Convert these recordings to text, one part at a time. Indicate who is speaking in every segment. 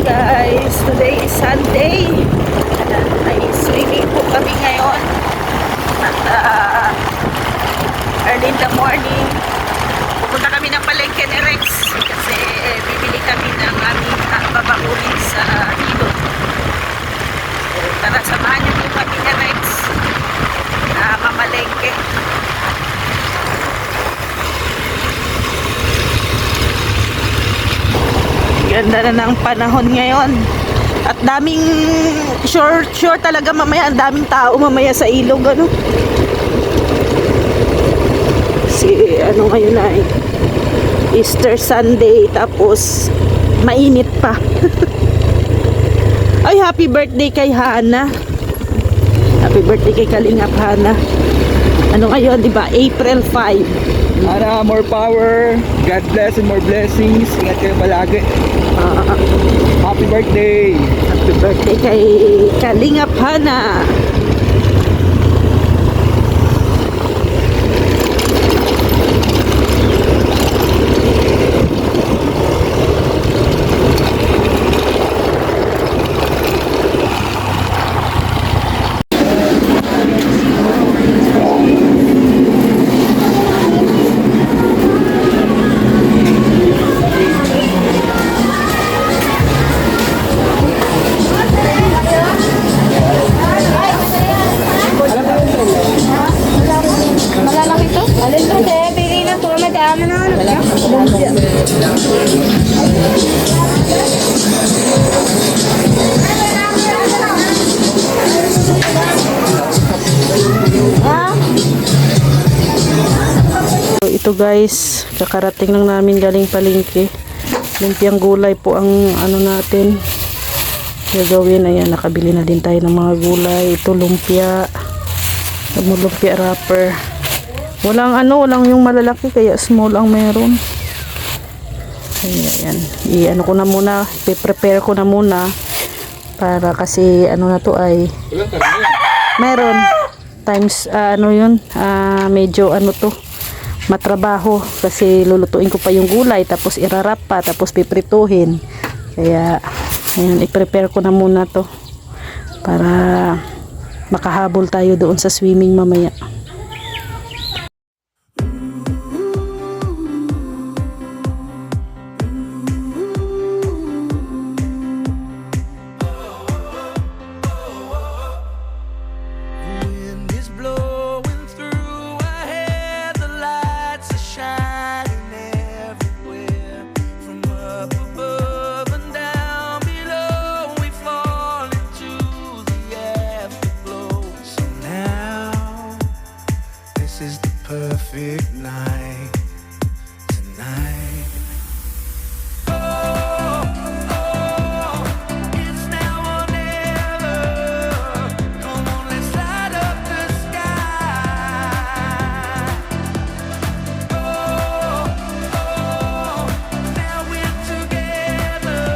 Speaker 1: guys, today is Sunday. May swimming po kami ngayon. At early in the morning, pupunta kami ng palengke ni Rex kasi bibili kami ng aming babakurin sa ilog. So, tara, samahan niyo po kami ni Rex na mamalengke. Ganda na ng panahon ngayon. At daming sure talaga mamaya, ang daming tao mamaya sa ilog, ano. Ano ngayon ay Easter Sunday, tapos mainit pa. Ay, happy birthday kay Hana. Happy birthday kay Kalingap Hana. Ano ngayon, di ba? April 5.
Speaker 2: Hana, more power, God bless and more blessings. Ingat kayo palagi. Happy birthday!
Speaker 1: Happy birthday kay Kalingap Hana. Ito guys, kakarating lang namin galing palengke. Lumpiang gulay po ang ano natin gagawin. Ayan, nakabili na din tayo ng mga gulay. Ito lumpia, lumpia wrapper. Walang yung malalaki, kaya small ang meron. Ayan, i-ano ko na muna, i-prepare ko na muna para kasi ano na to ay meron times medyo ano to matrabaho kasi lulutuin ko pa yung gulay, tapos irarap pa, tapos piprituhin. Kaya ayan, i-prepare ko na muna to para makahabol tayo doon sa swimming mamaya.
Speaker 3: Perfect night tonight. It's now or never. Come on, let's light up the sky. Now we're together.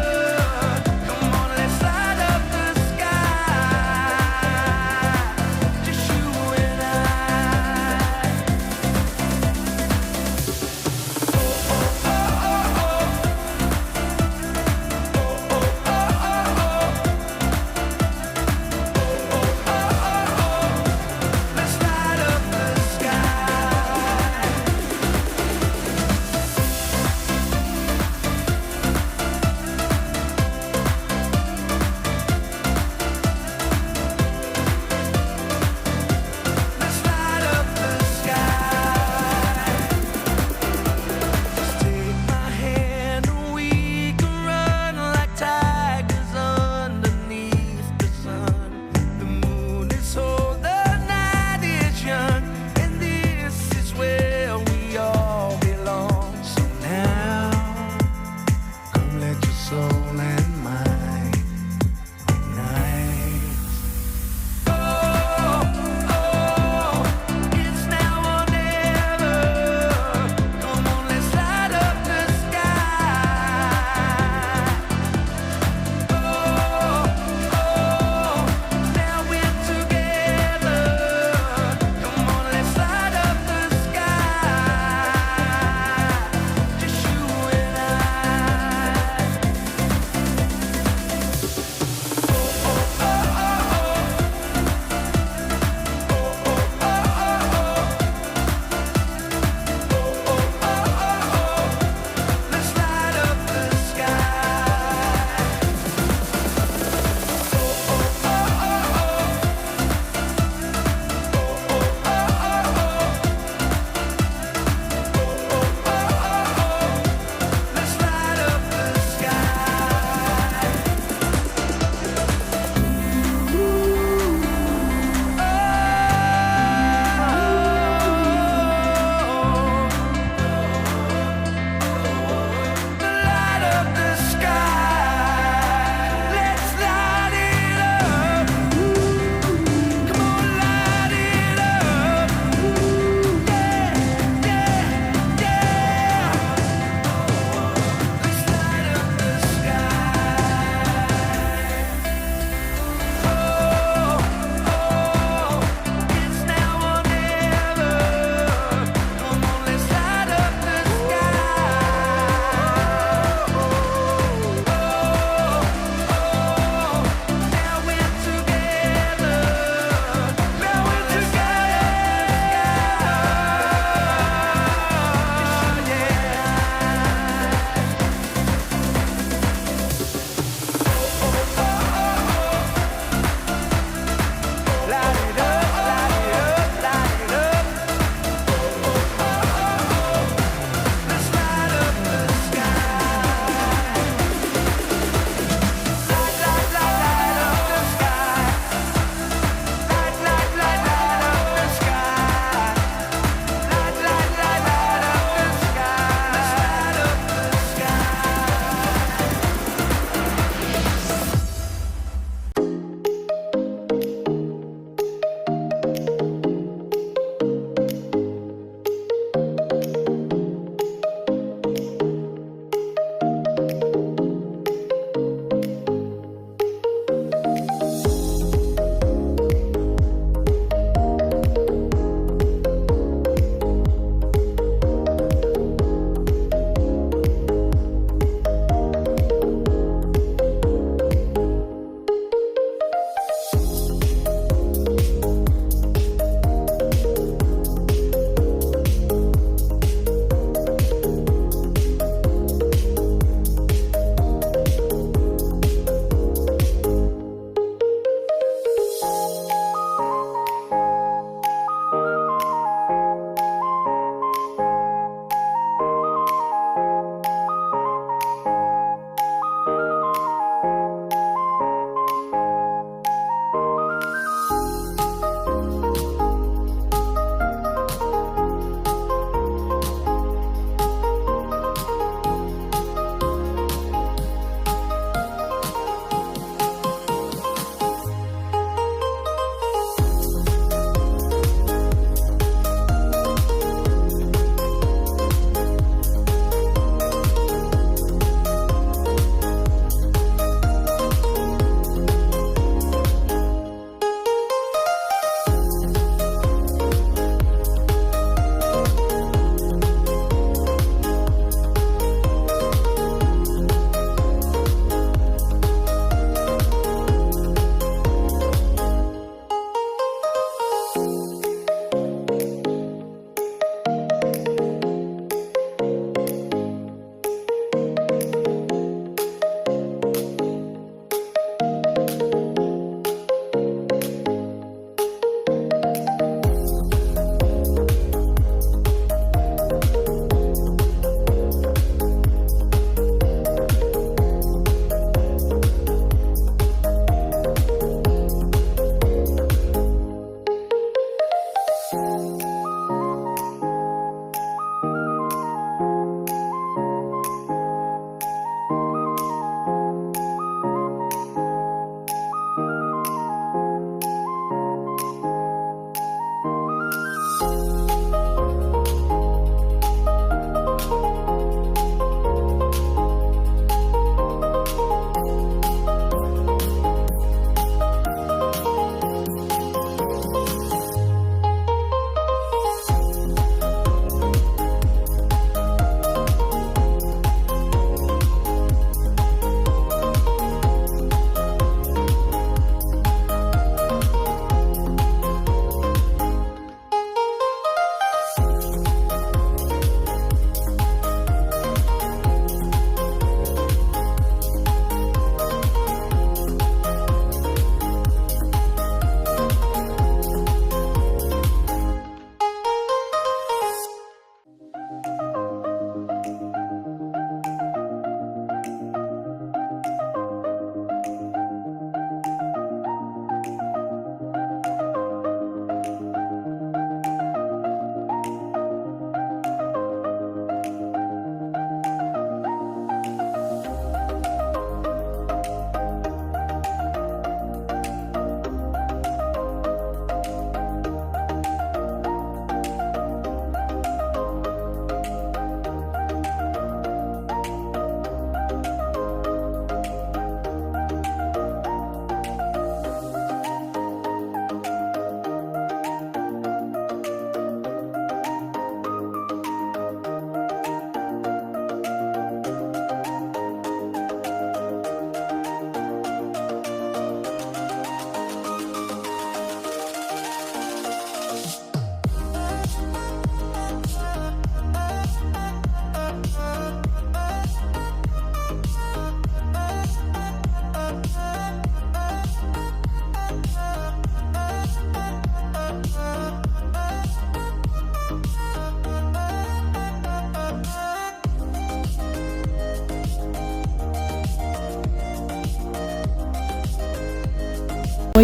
Speaker 3: Come on, let's light up the sky. Just you and I.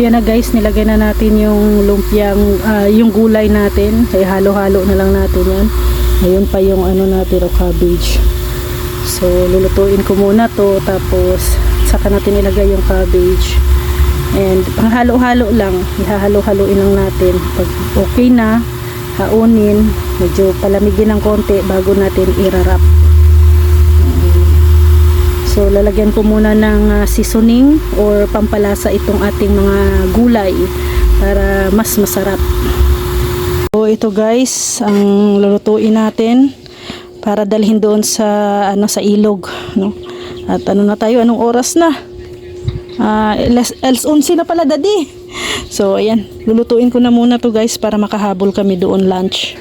Speaker 1: Ayan na guys, nilagay na natin yung lumpiang, yung gulay natin. Kaya halo-halo na lang natin yan. Ayun pa yung ano natin, o cabbage. So lulutuin ko muna to, tapos saka natin ilagay yung cabbage. And pang halo-halo lang, ihahalo-haloin lang natin. Pag okay na, haunin, medyo palamigin ng konti bago natin irarap. So lalagyan ko muna ng seasoning or pampalasa itong ating mga gulay para mas masarap. So ito guys, ang lulutuin natin para dalhin doon sa sa ilog, no? At ano na tayo, anong oras na? Alas 11 na pala, daddy. So ayan, lulutuin ko na muna to guys para makahabol kami doon lunch.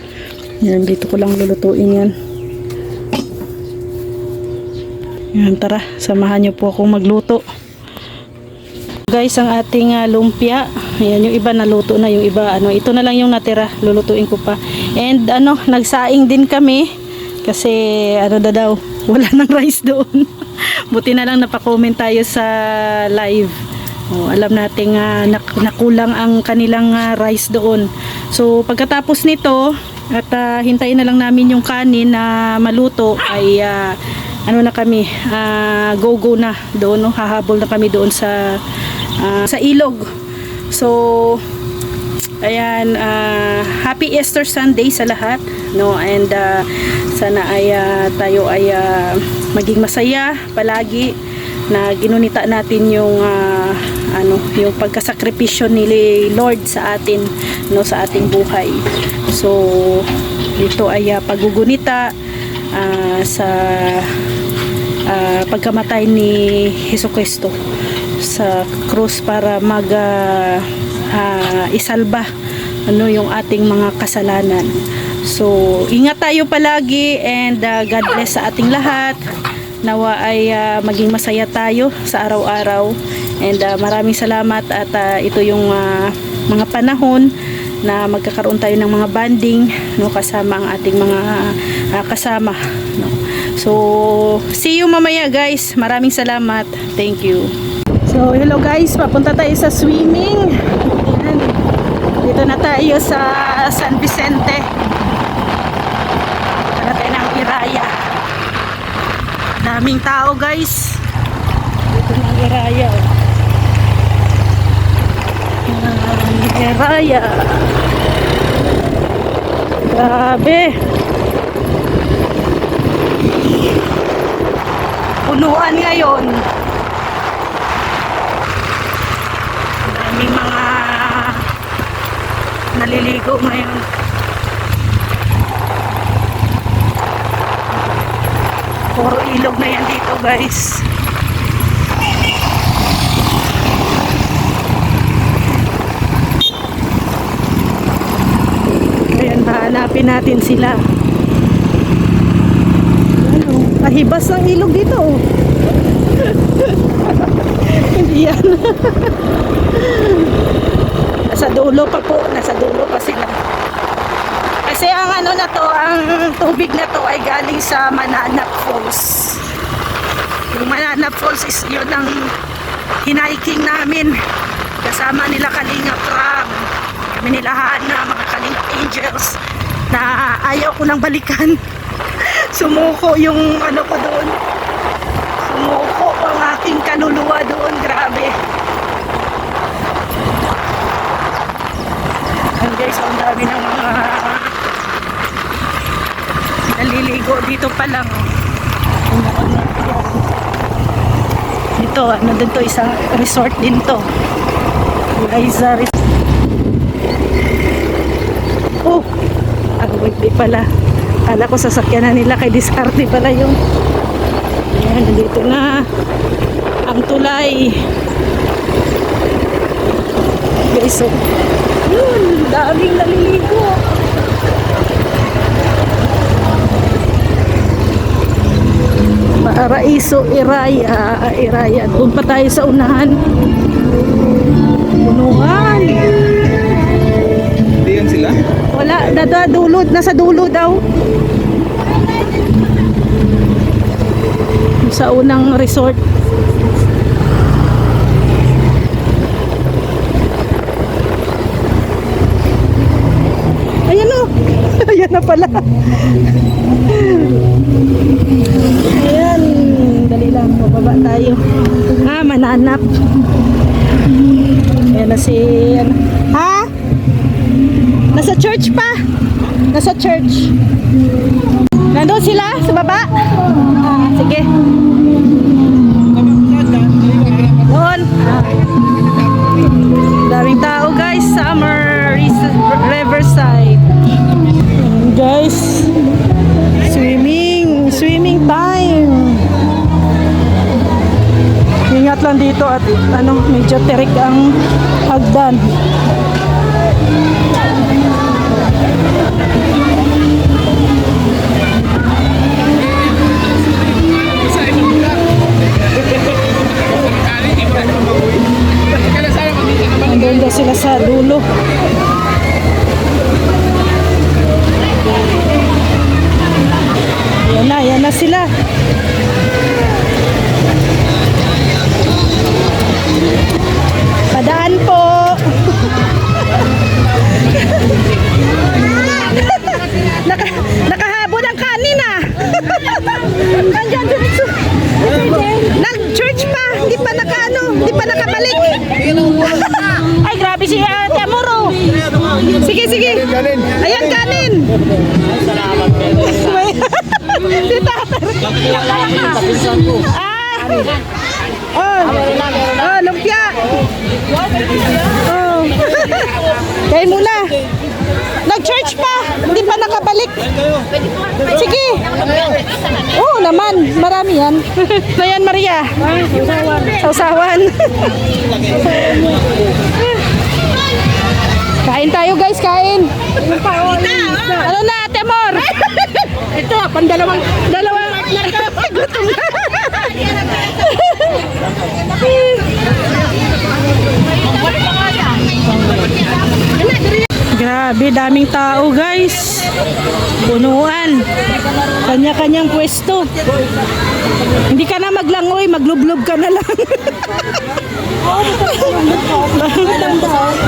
Speaker 1: Yan, dito ko lang lulutuin yan. Yan, tara, samahan niyo po akong magluto. Guys, ang ating lumpia, ayan, yung iba naluto na, yung iba ito na lang yung natira, lulutuin ko pa. And nagsaing din kami kasi daw, wala nang rice doon. Buti na lang napakomment tayo sa live. Alam nating nakulang ang kanilang rice doon. So pagkatapos nito at hintayin na lang namin yung kanin na maluto ay na kami, go na doon, no? Hahabol na kami doon sa ilog. So ayan, happy Easter Sunday sa lahat, no? And sana ay tayo ay maging masaya palagi, na ginunita natin yung yung pagkasakripisyo ni Lord sa atin, no, sa ating buhay. So ito ay paggugunita sa pagkamatay ni Jesucristo sa krus para isalba yung ating mga kasalanan. So ingat tayo palagi, and God bless sa ating lahat. Nawa ay maging masaya tayo sa araw-araw, and maraming salamat. At ito yung mga panahon na magkakaroon tayo ng mga banding, no, kasama ang ating mga kasama, no. So see you mamaya guys, maraming salamat, thank you. So hello guys, papunta tayo sa swimming. Ayan. Dito na tayo sa San Vicente. Dito na tayo ng Iraya. Daming tao guys. Dito ng Iraya. Iraya. Grabe. Punuan ngayon. Daming mga naliligo ngayon. Puro ilog na yan dito guys. Ayan, hahanapin natin sila. Kahibas ng ilog dito. Hindi yan. Nasa dulo pa po. Nasa dulo pa sila. Kasi ang ang tubig na to ay galing sa Mananap Falls. Yung Mananap Falls is yun ang hiniking namin. Kasama nila Kalingap Ram. Kami nila Hana, mga Kalingap Angels, na ayaw ko nang balikan. Sumuko yung ko doon. Sumuko ang aking kaluluwa doon. Grabe. And guys, ang dami ng mga naliligo dito pa lang. Dito, din to, isang resort din to. Liza Resort. Oh, wait, pala. Kala ko sasakyan na nila, kay diskarte pala yung. Ayan, nandito na ang tulay. Guys, so yun, daming naliligo. Paraiso, Iraya. Doon pa tayo sa unahan. Punuan.
Speaker 2: Hindi yan sila?
Speaker 1: Wala, dulod, nasa dulo daw. Sa unang resort. pala. Ayan, dali lang, bababa tayo. Mananap. Ayan na si, ano. Ha? Nasa church pa? Nasa church. Nandun sila sa baba? Sige. Doon. Daming tao guys, summer riverside. Guys, swimming time. Ingat lang dito at ano, medyo terik ang hagdan. Nandun daw sila sa dulo. Yan na sila. Padaan po. Nakahabol ang kanin ah. Nandiyan diretso. Nag-church pa, hindi pa nakabalik. Ay, grabe si Ate Amuro. Sige. Ayan, kanin. Si Tatar. Lumpia. Kain muna. Nag-church pa, hindi pa nakabalik. Sige. Naman, marami yan. Ayan, Maria. Sausawan. Kain tayo guys, kain. Ano na, Ate Mor? Ito, dalawang gutom na. Grabe, daming tao guys. Punuan. Kanya-kanyang pwesto. Hindi ka na maglangoy, maglublob ka na lang.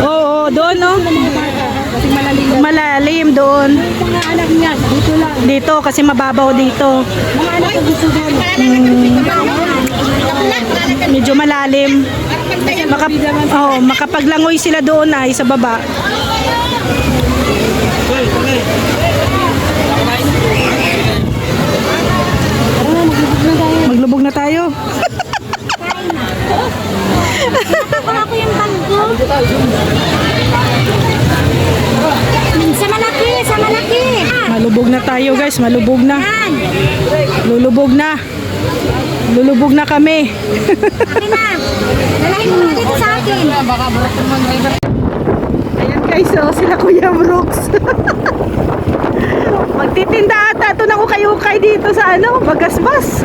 Speaker 1: Oo, doon no. Malalim doon.
Speaker 4: Mga anak niya, dito lang.
Speaker 1: Dito kasi mababaw dito.
Speaker 4: Mga anak ko gusto doon.
Speaker 1: Medyo malalim. Makapaglangoy sila doon ay sa baba. Maglubog na tayo.
Speaker 4: Nakuha ko yung bag ko. Sa malaki.
Speaker 1: Malubog na tayo guys, malubog na. Lulubog na kami.
Speaker 4: Akin na. Dalahin mo na dito sa akin.
Speaker 1: Ayan guys, sila Kuya Brooks. Magtitinda ata ito ng ukay-ukay dito sa Bagasbas.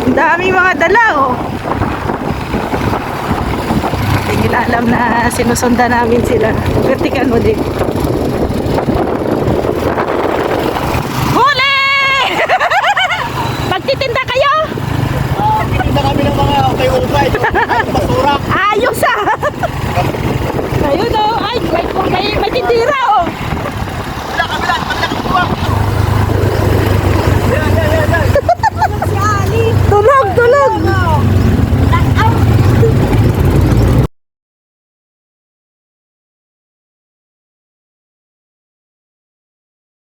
Speaker 1: Ang daming mga dala Hindi nila alam na sinusundan namin sila. Vertical mo din.